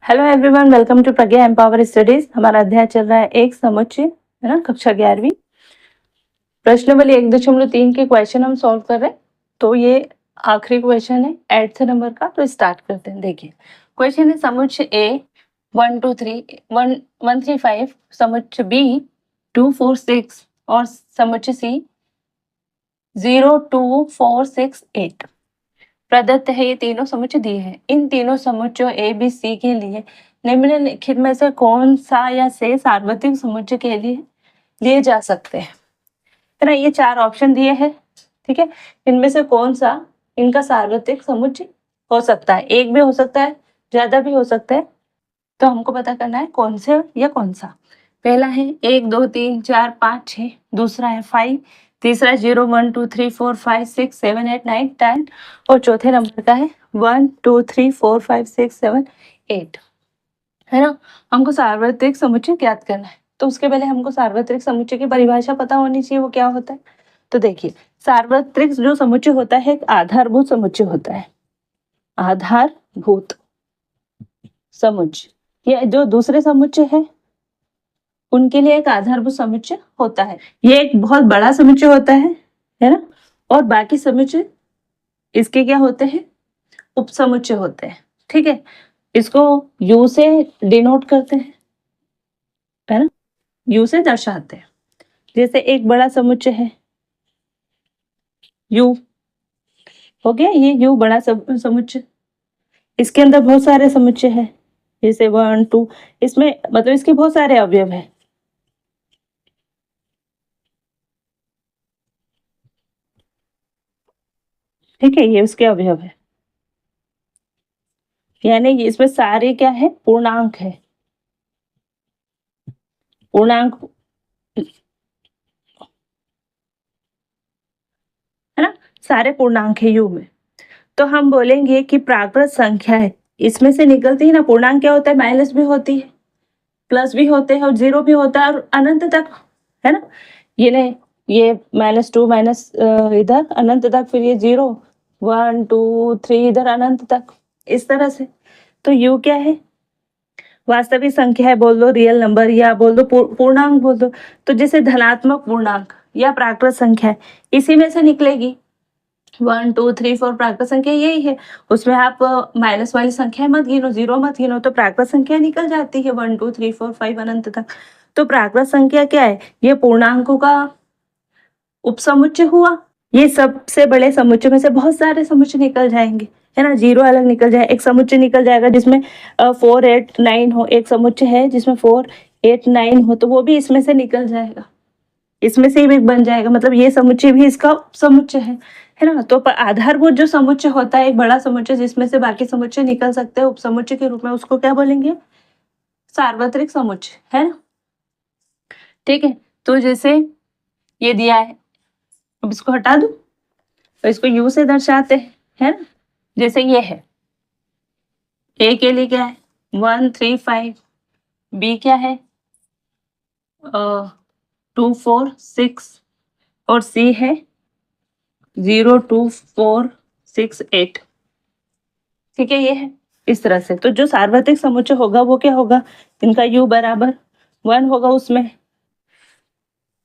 Hello everyone, welcome to Pragya empower studies. हमारा अध्याय चल रहा है एक समुच्चय, है ना, कक्षा 11वीं। प्रश्नावली 1.3 के क्वेश्चन हम सॉल्व कर रहे हैं। तो ये आखिरी क्वेश्चन है 8th नंबर का। तो स्टार्ट करते हैं। देखिए क्वेश्चन है समुच्चय ए 1 2 3 1 1 3 5, समुच्चय बी 2 4 6 और समुच्चय सी 0 2 4 6 8 प्रदत्त है। ये तीनों समुच्चय दिए हैं। इन तीनों समुच्चयों ए बी सी के लिए निम्नलिखित में से कौन सा या से सार्वत्रिक समुच्चय के लिए जा सकते हैं, है ना। ये 4 ऑप्शन दिए हैं, ठीक है। इनमें से कौन सा इनका सार्वत्रिक समुच्चय हो सकता है। एक भी हो सकता है, ज्यादा भी हो सकता है। तो हमको पता करना है कौन से या कौन सा। पहला है 1 2 3 4 5 6, दूसरा है 5, तीसरा 0 1 2 3 4 5 6 7 8 9 10 और चौथे नंबर का है 1 2 3 4 5 6 7 8, है ना। हमको सार्वत्रिक समुच्चय ज्ञात करना है। तो उसके पहले हमको सार्वत्रिक समुच्चय की परिभाषा पता होनी चाहिए, वो क्या होता है। तो देखिए सार्वत्रिक जो समुच्चय होता है एक आधारभूत समुच्चय होता है। आधारभूत समुच्चय, ये जो दूसरे समुच्चय है उनके लिए एक आधारभूत समुच्चय होता है। ये एक बहुत बड़ा समुच्चय होता है ना। और बाकी समुच्चय इसके क्या होते हैं, उपसमुच्चय होते हैं, ठीक है। इसको यू से डिनोट करते हैं, है ना, यू से दर्शाते हैं। जैसे एक बड़ा समुच्चय है यू, हो गया ये यू बड़ा समुच्चय। इसके अंदर बहुत सारे समुच्चय है, जैसे 1 2, इसमें मतलब इसके बहुत सारे अवयव है, ठीक है। ये उसके अवयव है, यानी इसमें सारे क्या है, पूर्णांक है। पूर्णांक, है ना, सारे पूर्णांक है यू में। तो हम बोलेंगे कि प्राकृत संख्या है, इसमें से निकलती है ना। पूर्णांक क्या होता है, माइनस भी होती है, प्लस भी होते हैं और जीरो भी होता है और अनंत तक, है ना। ये नहीं, ये -2 माइनस इधर अनंत तक, फिर ये 0 1 2 3 इधर अनंत तक, इस तरह से। तो यू क्या है, वास्तविक संख्या है बोल दो, रियल नंबर, या बोल दो पूर्णांक बोल दो। तो जैसे धनात्मक पूर्णांक या प्राकृत संख्या है, इसी में से निकलेगी। 1 2 3 4 प्राकृत संख्या यही है। उसमें आप माइनस वाली संख्या मत गिनो, जीरो मत गिनो, तो प्राकृत संख्या निकल जाती है 1 2 3 4 5 अनंत तक। तो प्राकृत संख्या क्या है, ये पूर्णांकों का उपसमुच्चय हुआ। ये सबसे बड़े समुच्चय में से बहुत सारे समुच्चय निकल जाएंगे, है ना। जीरो अलग निकल जाए, एक समुच्चय निकल जाएगा जिसमें 4 8 9 हो, एक समुच्चय है जिसमें 4 8 9 हो, तो वो भी इसमें से निकल जाएगा, इसमें से भी बन जाएगा। मतलब ये समुच्चय भी इसका समुच्चय है ना। तो आधारभूत जो समुच्चय होता है, एक बड़ा समुच्चय जिसमें से बाकी समुच्चय निकल सकते हैं उपसमुच्चय के रूप में, उसको क्या बोलेंगे, सार्वत्रिक समुच्चय, है ना, ठीक है। तो जैसे ये दिया है, अब इसको हटा दूं, तो इसको यू से दर्शाते हैं, है ना। जैसे ये है, ए के लिए क्या है 1 3 5, बी क्या है 2 4 6 और सी है 0 2 4 6 8, ठीक है। ये है इस तरह से। तो जो सार्वत्रिक समुच्चय होगा वो क्या होगा, इनका u बराबर 1 होगा। उसमें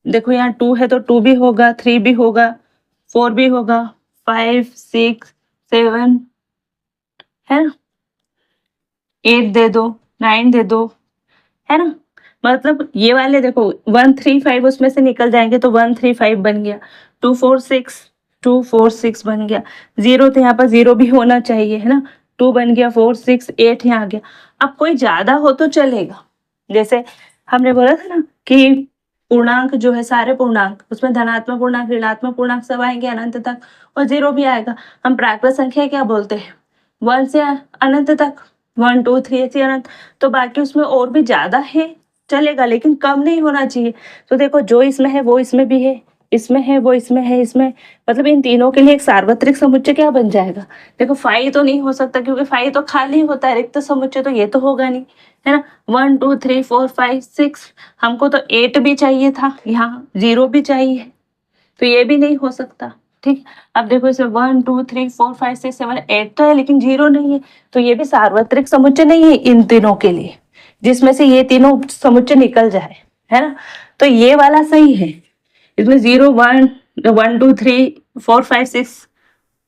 देखो यहाँ 2 है तो 2 भी होगा, 3 भी होगा, 4 भी होगा, 5 6 7, है ना, 8 दे दो, 9 दे दो, है ना। मतलब ये वाले देखो 1 3 5 उसमें से निकल जाएंगे, तो 1 3 5 बन गया, 2 4 6 2 4 6 बन गया, 0 तो यहाँ पर 0 भी होना चाहिए, है ना। 2 बन गया, 4 6 8 यहाँ आ गया। अब कोई ज्यादा हो तो चलेगा, जैसे हमने बोला था ना कि पूर्णांक जो है, सारे पूर्णांक, उसमें धनात्मक पूर्णांक ऋणात्मक पूर्णांक सब आएंगे अनंत तक, और 0 भी आएगा। हम प्राकृत संख्या क्या बोलते हैं, 1 से अनंत तक, 1 2 3 से अनंत। तो बाकी उसमें और भी ज्यादा है चलेगा, लेकिन कम नहीं होना चाहिए। तो देखो जो इसमें है वो इसमें भी है, इसमें है वो इसमें है, इसमें, मतलब इन तीनों के लिए एक सार्वत्रिक समुच्चय क्या बन जाएगा। देखो 5 तो नहीं हो सकता, क्योंकि 5 तो खाली होता है, रिक्त समुच्चय तो ये तो होगा नहीं, है ना। 1 2 3 4 5 6, हमको तो 8 भी चाहिए था, यहाँ 0 भी चाहिए, तो ये भी नहीं हो सकता, ठीक। अब देखो इसमें 1 2 3 4 5 6 7 8 तो है लेकिन 0 नहीं है, तो ये भी सार्वत्रिक समुच्चय नहीं है इन तीनों के लिए, जिसमें से ये तीनों समुच्चय निकल जाए, है ना। तो ये वाला सही है, इसमें 0 1 1 2 3 4 5 6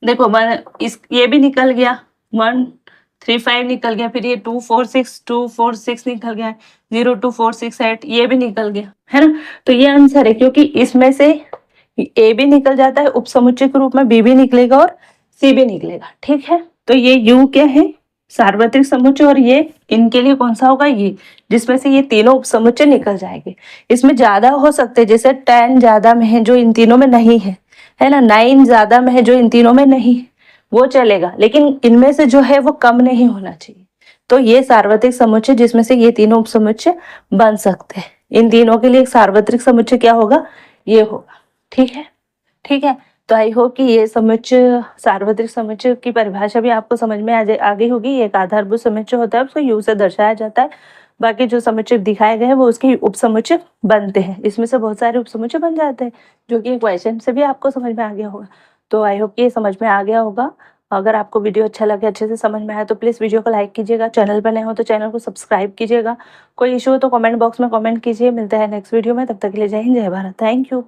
देखो ये भी निकल गया, 1 3 5 निकल गया, फिर ये 2 4 6 निकल गया, 0 2 4 6 8 ये भी निकल गया, है ना। तो ये आंसर है, क्योंकि इसमें से ए भी निकल जाता है उपसमुच्चय के रूप में, बी भी निकलेगा और सी भी निकलेगा, ठीक है। तो ये यू क्या है, सार्वत्रिक समुच्चय, और ये इनके लिए कौन सा होगा, ये जिसमें से ये तीनों उपसमुच्चय निकल जाएंगे। इसमें ज्यादा हो सकते हैं, जैसे 10 ज्यादा में है जो इन तीनों में नहीं है ना, 9 ज्यादा में है जो इन तीनों में नहीं, वो चलेगा, लेकिन इनमें से जो है वो कम नहीं होना चाहिए। तो ये सार्वत्रिक समुच्चय जिसमें से ये तीनों उपसमुच्चय बन सकते हैं, इन तीनों के लिए एक सार्वत्रिक समुच्चय क्या होगा, ये होगा, ठीक है। ठीक है, तो आई होप कि ये समुच्चय, सार्वत्रिक समुच्चय की परिभाषा भी आपको समझ में आ गई होगी। एक आधारभूत समुच्चय होता है, उसको यू से दर्शाया जाता है, बाकी जो समुच्चय दिखाए गए हैं वो उसके उपसमुच्चय बनते हैं, इसमें से बहुत सारे उपसमुच्चय बन जाते हैं, जो कि क्वेश्चन से भी आपको समझ में आ गया होगा। तो आई होप कि ये समझ में आ गया होगा। अगर आपको वीडियो अच्छा लगे, अच्छे से समझ में आया, तो प्लीज़ वीडियो को लाइक कीजिएगा, चैनल पर नए हो तो चैनल को सब्सक्राइब कीजिएगा। कोई इशू हो तो कमेंट बॉक्स में कमेंट कीजिए। मिलता है नेक्स्ट वीडियो में, तब तक के लिए जय हिंद, जय भारत, थैंक यू।